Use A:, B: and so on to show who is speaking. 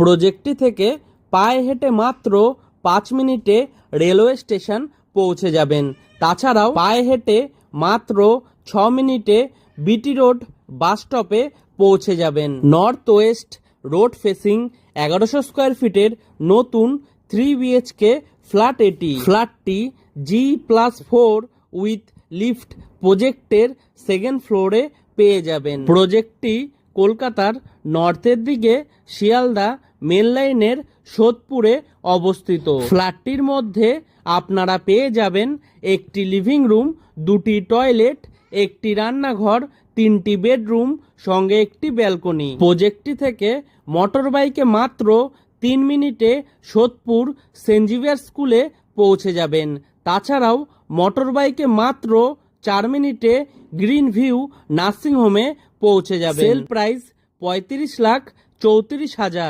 A: প্রজেক্টটি থেকে পায়ে হেঁটে মাত্র 5 মিনিটে রেলওয়ে স্টেশন পৌঁছে যাবেন। তাছাড়াও পায়ে হেঁটে মাত্র 6 মিনিটে বিটি রোড বাস স্টপে পৌঁছে যাবেন। North West road facing 1100 square ফিটের নতুন 3 বিএইচকে ফ্ল্যাট এটি। ফ্ল্যাটটি G+4 উইথ লিফট প্রজেক্টের সেকেন্ড ফ্লোরে পেয়ে যাবেন। প্রজেক্টটি কলকাতার নর্থের দিকে শিয়ালদা মেন লাইনের সোদপুরে অবস্থিত। ফ্ল্যাটটির মধ্যে আপনারা পেয়ে যাবেন একটি লিভিং রুম, 2টি টয়লেট, একটি রান্নাঘর, 3টি বেডরুম, সঙ্গে একটি ব্যালকনি। প্রজেক্টটি থেকে মোটর বাইকে মাত্র 3 মিনিটে সোদপুর সেন্ট জেভিয়ার স্কুলে পৌঁছে যাবেন। তাছাড়াও মোটর বাইকে মাত্র 4 মিনিটে গ্রিন ভিউ নার্সিংহোমে পৌঁছে যাবেন। Sale price 35,34,000।